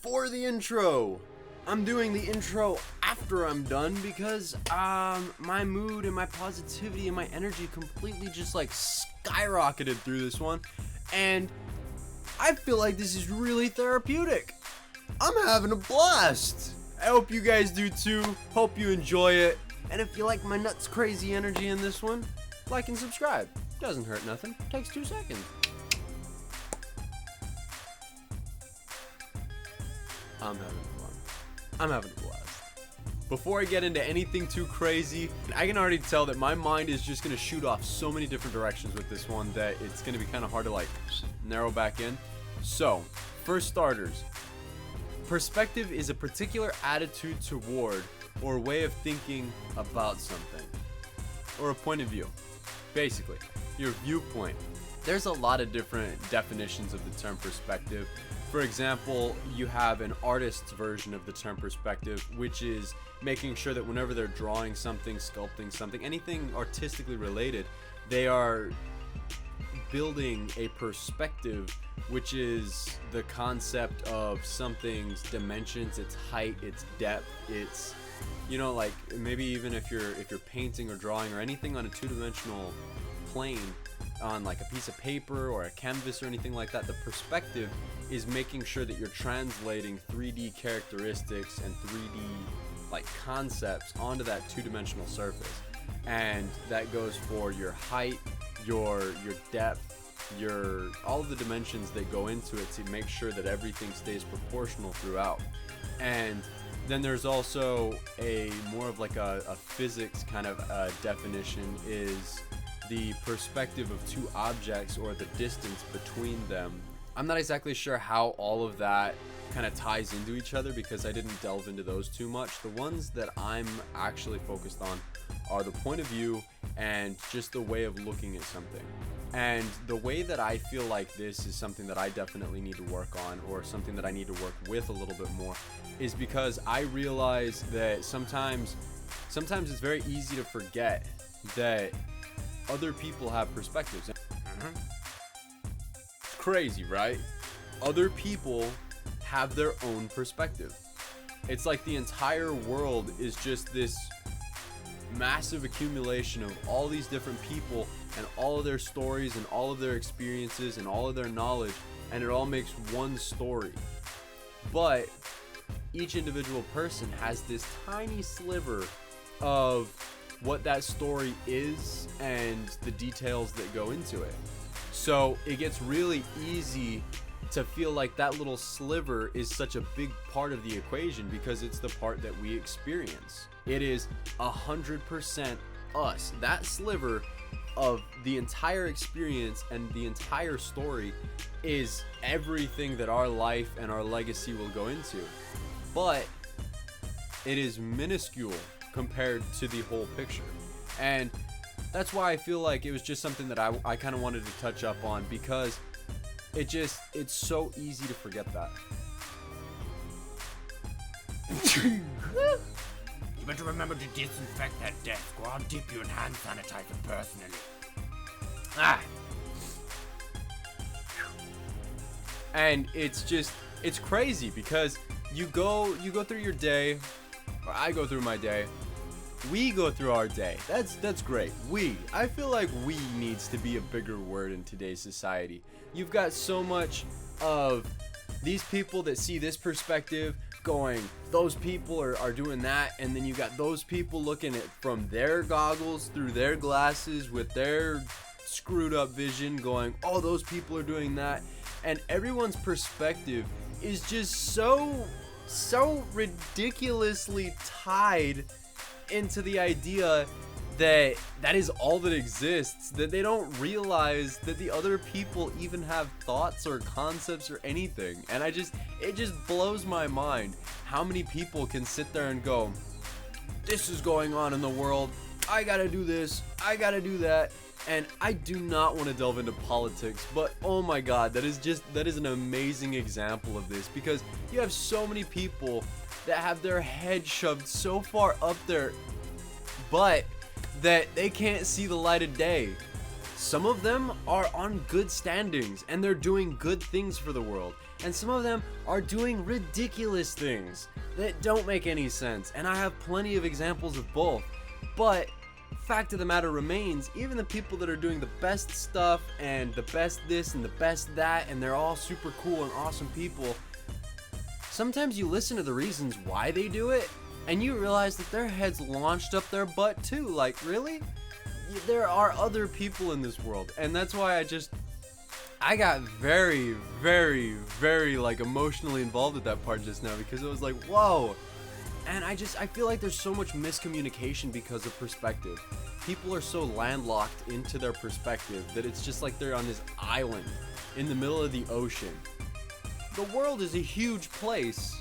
before the intro. I'm doing the intro after I'm done because my mood and my positivity and my energy completely just like skyrocketed through this one, and I feel like this is really therapeutic. I'm having a blast. I hope you guys do too. Hope you enjoy it. And if you like my nuts crazy energy in this one, like and subscribe. Doesn't hurt nothing. Takes 2 seconds. I'm having fun. I'm having a blast. Before I get into anything too crazy, I can already tell that my mind is just going to shoot off so many different directions with this one that it's going to be kind of hard to like narrow back in. So, for starters, perspective is a particular attitude toward or way of thinking about something, or a point of view. Basically, your viewpoint. There's a lot of different definitions of the term perspective. For example, you have an artist's version of the term perspective, which is making sure that whenever they're drawing something, sculpting something, anything artistically related, they are building a perspective, which is the concept of something's dimensions, its height, its depth, its, you know, like maybe even if you're painting or drawing or anything on a two-dimensional plane, on like a piece of paper or a canvas or anything like that, the perspective is making sure that you're translating 3D characteristics and 3D like concepts onto that two-dimensional surface. And that goes for your height, your depth, your all of the dimensions that go into it to make sure that everything stays proportional throughout. And then there's also a more of like a physics kind of definition, is the perspective of two objects or the distance between them. I'm not exactly sure how all of that kind of ties into each other because I didn't delve into those too much. The ones that I'm actually focused on are the point of view and just the way of looking at something. And the way that I feel like this is something that I definitely need to work on, or something that I need to work with a little bit more, is because I realize that sometimes it's very easy to forget that other people have perspectives. It's crazy, right? Other people have their own perspective. It's like the entire world is just this massive accumulation of all these different people and all of their stories and all of their experiences and all of their knowledge, and it all makes one story. But each individual person has this tiny sliver of what that story is and the details that go into it. So it gets really easy to feel like that little sliver is such a big part of the equation because it's the part that we experience. It is 100% us. That sliver of the entire experience and the entire story is everything that our life and our legacy will go into. But it is minuscule compared to the whole picture. And that's why I feel like it was just something that I kind of wanted to touch up on, because it's so easy to forget that. You better remember to disinfect that desk, or I'll dip you in hand sanitizer personally. And it's crazy because you go through your day, or I go through my day, we go through our day. That's great. I feel like we needs to be a bigger word in today's society. You've got so much of these people that see this perspective going, those people are doing that, and then you got those people looking at from their goggles through their glasses with their screwed up vision going, oh, those people are doing that. And everyone's perspective is just so ridiculously tied into the idea that is all that exists, that they don't realize that the other people even have thoughts or concepts or anything. And it just blows my mind how many people can sit there and go, this is going on in the world, I gotta do this, I gotta do that. And I do not want to delve into politics, but oh my god, that is an amazing example of this, because you have so many people that have their head shoved so far up their butt that they can't see the light of day. Some of them are on good standings and they're doing good things for the world, and some of them are doing ridiculous things that don't make any sense, and I have plenty of examples of both. But fact of the matter remains, even the people that are doing the best stuff and the best this and the best that, and they're all super cool and awesome people, sometimes you listen to the reasons why they do it and you realize that their head's launched up their butt too. Like, really? There are other people in this world, and that's why I got very, very, very like emotionally involved with that part just now, because it was like, whoa. And I feel like there's so much miscommunication because of perspective. People are so landlocked into their perspective that it's just like they're on this island in the middle of the ocean. The world is a huge place.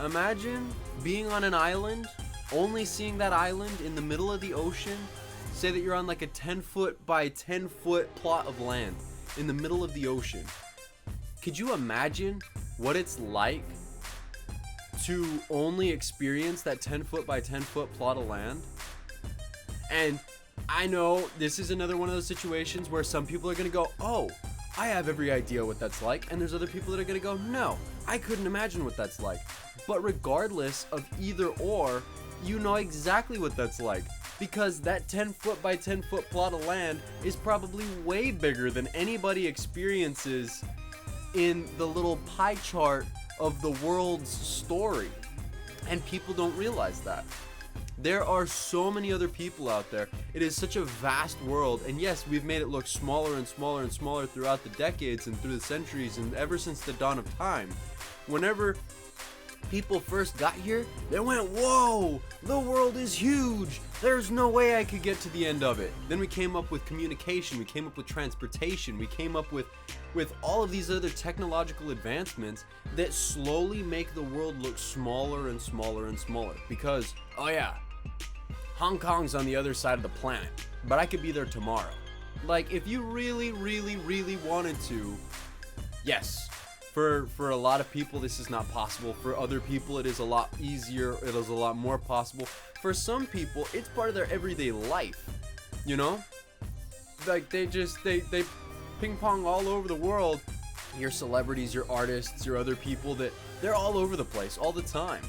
Imagine being on an island, only seeing that island in the middle of the ocean. Say that you're on like a 10-foot by 10-foot plot of land in the middle of the ocean. Could you imagine what it's like to only experience that 10-foot by 10-foot plot of land? And I know this is another one of those situations where some people are going to go, oh, I have every idea what that's like, and there's other people that are going to go, no, I couldn't imagine what that's like. But regardless of either or, you know exactly what that's like, because that 10-foot by 10-foot plot of land is probably way bigger than anybody experiences in the little pie chart of the world's story. And people don't realize that. There are so many other people out there. It is such a vast world, and yes, we've made it look smaller and smaller and smaller throughout the decades and through the centuries and ever since the dawn of time. Whenever people first got here, they went, whoa, the world is huge. There's no way I could get to the end of it. Then we came up with communication, we came up with transportation, we came up with all of these other technological advancements that slowly make the world look smaller and smaller and smaller. Because, oh yeah, Hong Kong's on the other side of the planet, but I could be there tomorrow. Like, if you really, really, really wanted to, yes, for a lot of people this is not possible. For other people it is a lot easier, it is a lot more possible. For some people it's part of their everyday life, you know? Like, they ping pong all over the world. Your celebrities, your artists, your other people, that they're all over the place all the time.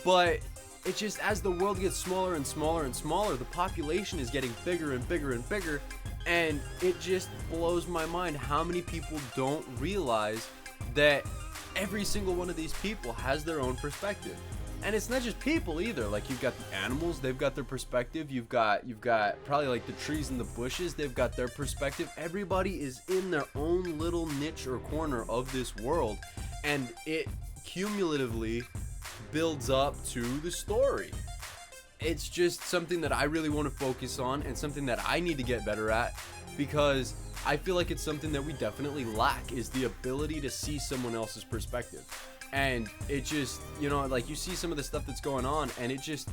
But it's just, as the world gets smaller and smaller and smaller, the population is getting bigger and bigger and bigger, and it just blows my mind how many people don't realize that every single one of these people has their own perspective. And it's not just people either. Like, you've got the animals, they've got their perspective. You've got probably like the trees and the bushes, they've got their perspective. Everybody is in their own little niche or corner of this world, and it cumulatively builds up to the story. It's just something that I really want to focus on, and something that I need to get better at, because I feel like it's something that we definitely lack, is the ability to see someone else's perspective. And it just, you know, like, you see some of the stuff that's going on, and it just,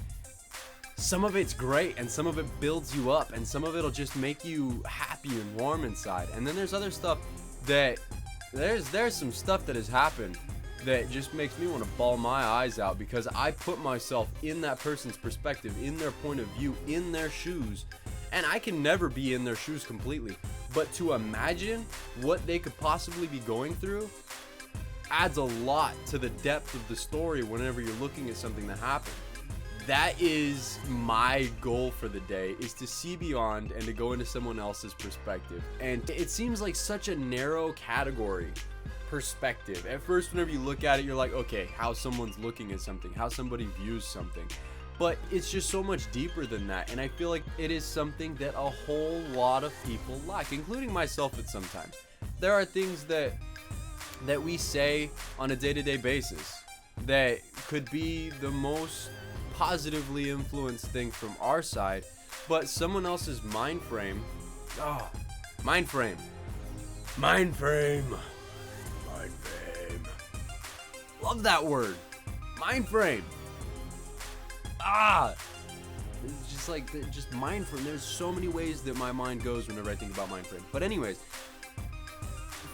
some of it's great, and some of it builds you up, and some of it'll just make you happy and warm inside. And then there's other stuff that, there's some stuff that has happened that just makes me want to bawl my eyes out, because I put myself in that person's perspective, in their point of view, in their shoes, and I can never be in their shoes completely. But to imagine what they could possibly be going through adds a lot to the depth of the story whenever you're looking at something that happened. That is my goal for the day, is to see beyond and to go into someone else's perspective. And it seems like such a narrow category, perspective. At first, whenever you look at it, you're like, okay, how someone's looking at something, how somebody views something. But it's just so much deeper than that, and I feel like it is something that a whole lot of people lack, including myself at sometimes. There are things that we say on a day-to-day basis that could be the most positively influenced thing from our side, but someone else's mind frame, mind frame, love that word, mind frame. It's just like, just mind frame. There's so many ways that my mind goes whenever I think about mind frame. But anyways,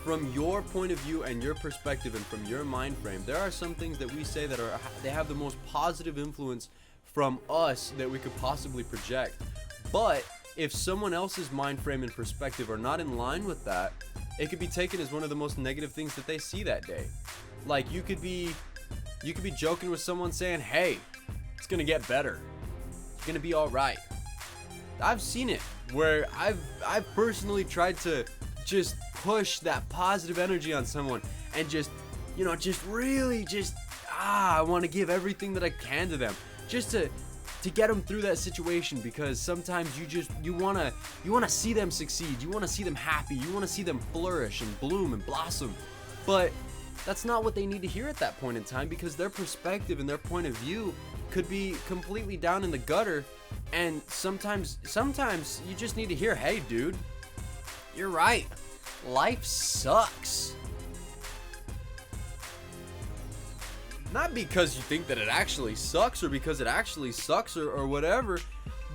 from your point of view and your perspective and from your mind frame, there are some things that we say that they have the most positive influence from us that we could possibly project. But if someone else's mind frame and perspective are not in line with that, it could be taken as one of the most negative things that they see that day. Like you could be joking with someone saying, hey, it's gonna get better, it's gonna be all right. I've seen it where I've personally tried to just push that positive energy on someone and just, you know, just really just I want to give everything that I can to them just to get them through that situation, because sometimes you want to see them succeed, you want to see them happy, you want to see them flourish and bloom and blossom. But that's not what they need to hear at that point in time, because their perspective and their point of view could be completely down in the gutter. And sometimes you just need to hear, hey dude, you're right, life sucks. Not because you think that it actually sucks or because it actually sucks or whatever,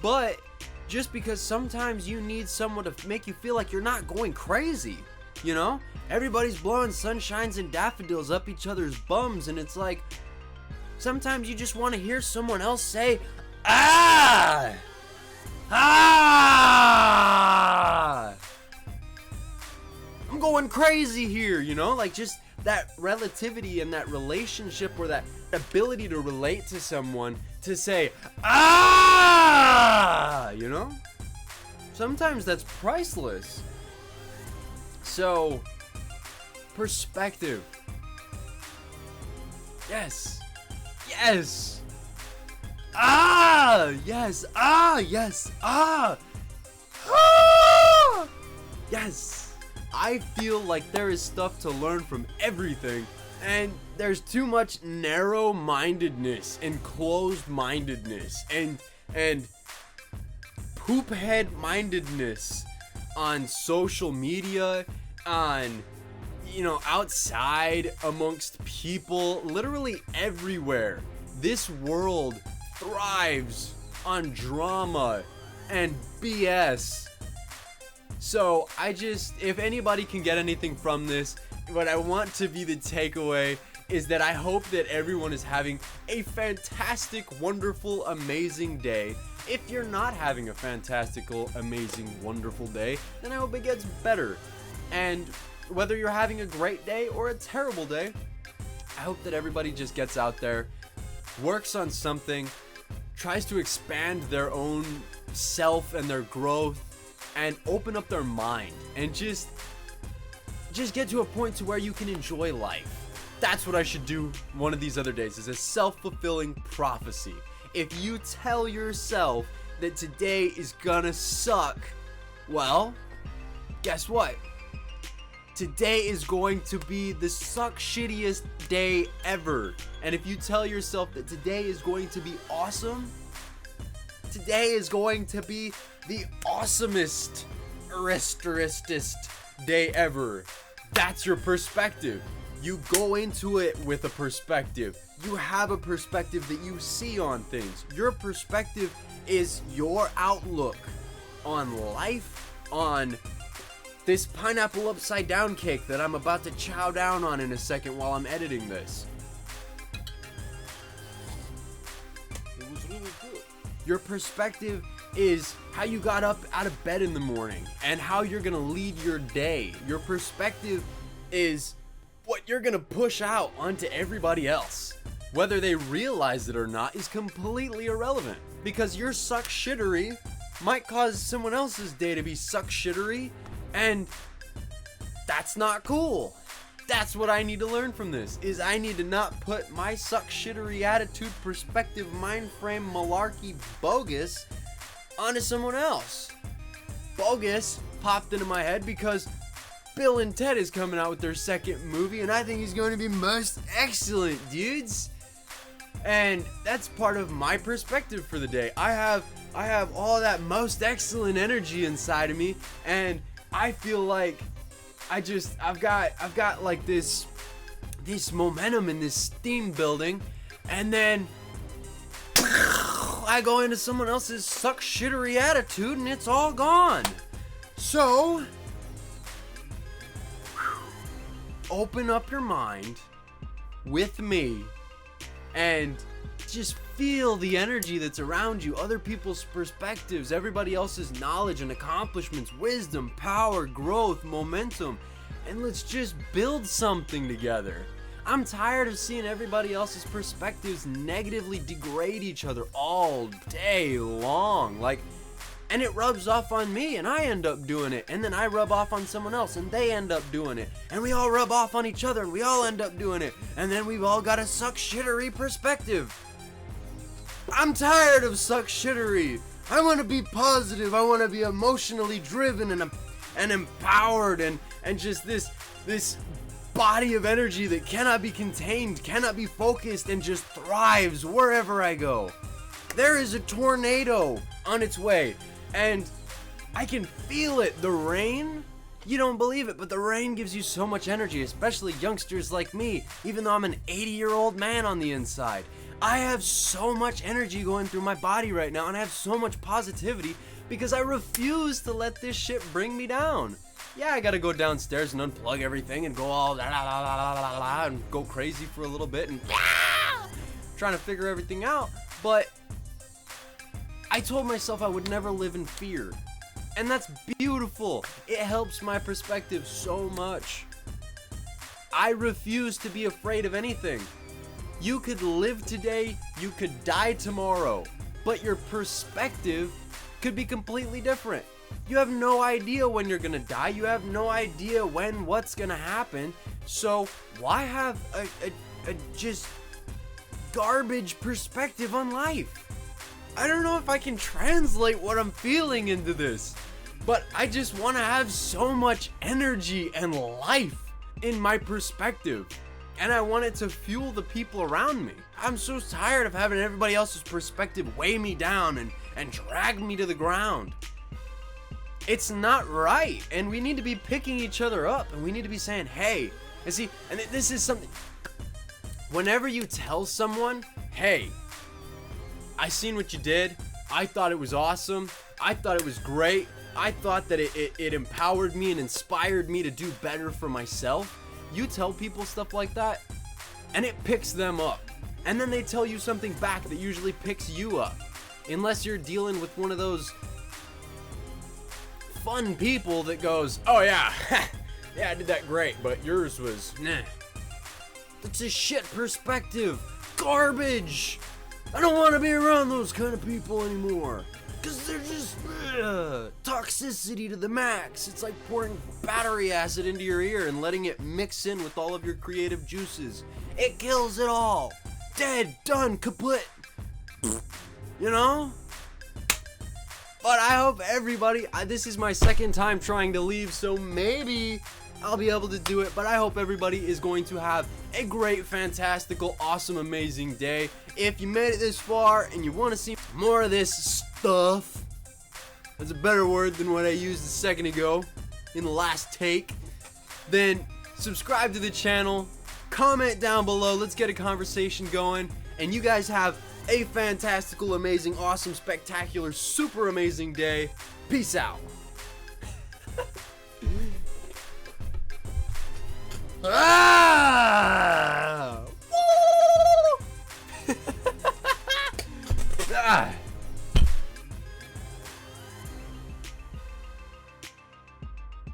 but just because sometimes you need someone to make you feel like you're not going crazy, you know? Everybody's blowing sunshines and daffodils up each other's bums, and it's like, sometimes you just want to hear someone else say, ah! I'm going crazy here, you know? Like just that relativity and that relationship, or that ability to relate to someone, to say, you know? Sometimes that's priceless. So, perspective. Yes. Yes. Yes. Yes. Yes. I feel like there is stuff to learn from everything, and there's too much narrow-mindedness and closed-mindedness and poophead-mindedness on social media, on, you know, outside amongst people, literally everywhere. This world thrives on drama and BS. So if anybody can get anything from this, what I want to be the takeaway is that I hope that everyone is having a fantastic, wonderful, amazing day. If you're not having a fantastical, amazing, wonderful day, then I hope it gets better. And whether you're having a great day or a terrible day, I hope that everybody just gets out there, works on something, tries to expand their own self and their growth, and open up their mind, and just get to a point to where you can enjoy life. That's what I should do one of these other days, is a self-fulfilling prophecy. If you tell yourself that today is gonna suck, well, guess what? Today is going to be the shittiest day ever. And if you tell yourself that today is going to be awesome, today is going to be the awesomest, aristocratist day ever. That's your perspective. You go into it with a perspective. You have a perspective that you see on things. Your perspective is your outlook on life, on this pineapple upside down cake that I'm about to chow down on in a second while I'm editing this. It was really good. Your perspective is how you got up out of bed in the morning and how you're gonna lead your day. Your perspective is what you're gonna push out onto everybody else. Whether they realize it or not is completely irrelevant, because your suck shittery might cause someone else's day to be suck shittery, and that's not cool. That's what I need to learn from this, is I need to not put my suck shittery attitude, perspective, mind frame, malarkey, bogus onto someone else. Bogus popped into my head because Bill and Ted is coming out with their second movie, and I think he's going to be most excellent, dudes. And that's part of my perspective for the day. I have all that most excellent energy inside of me, and I feel like I've got like this momentum and this steam building, and then I go into someone else's suck shittery attitude and it's all gone. So open up your mind with me and just feel the energy that's around you, other people's perspectives, everybody else's knowledge and accomplishments, wisdom, power, growth, momentum, and let's just build something together. I'm tired of seeing everybody else's perspectives negatively degrade each other all day long. And it rubs off on me, and I end up doing it, and then I rub off on someone else, and they end up doing it, and we all rub off on each other, and we all end up doing it, and then we've all got a suck shittery perspective. I'm tired of suck shittery. I want to be positive. I want to be emotionally driven and empowered, and just this body of energy that cannot be contained, cannot be focused, and just thrives wherever I go. There is a tornado on its way, and I can feel it. The rain, you don't believe it, but the rain gives you so much energy, especially youngsters like me, even though I'm an 80-year-old man on the inside. I have so much energy going through my body right now, and I have so much positivity because I refuse to let this shit bring me down. Yeah, I gotta go downstairs and unplug everything and go all la la la la la la and go crazy for a little bit and trying to figure everything out, but I told myself I would never live in fear, and that's beautiful. It helps my perspective so much. I refuse to be afraid of anything. You could live today, you could die tomorrow, but your perspective could be completely different. You have no idea when you're gonna die. You have no idea what's gonna happen. So why have a just garbage perspective on life? I don't know if I can translate what I'm feeling into this, but I just want to have so much energy and life in my perspective, and I want it to fuel the people around me. I'm so tired of having everybody else's perspective weigh me down and drag me to the ground. It's not right, and we need to be picking each other up, and we need to be saying, hey, and this is something, whenever you tell someone, hey, I seen what you did, I thought it was awesome, I thought it was great, I thought that it empowered me and inspired me to do better for myself. You tell people stuff like that, and it picks them up. And then they tell you something back that usually picks you up. Unless you're dealing with one of those fun people that goes, oh yeah, yeah, I did that great, but yours was, nah. It's a shit perspective. Garbage. I don't want to be around those kind of people anymore. Because they're just toxicity to the max. It's like pouring battery acid into your ear and letting it mix in with all of your creative juices. It kills it all. Dead, done, kaput. You know? But I hope everybody, this is my second time trying to leave, so maybe I'll be able to do it, but I hope everybody is going to have a great, fantastical, awesome, amazing day. If you made it this far and you want to see more of this stuff, that's a better word than what I used a second ago in the last take, then subscribe to the channel, comment down below, let's get a conversation going, and you guys have a fantastical, amazing, awesome, spectacular, super amazing day. Peace out. Ah!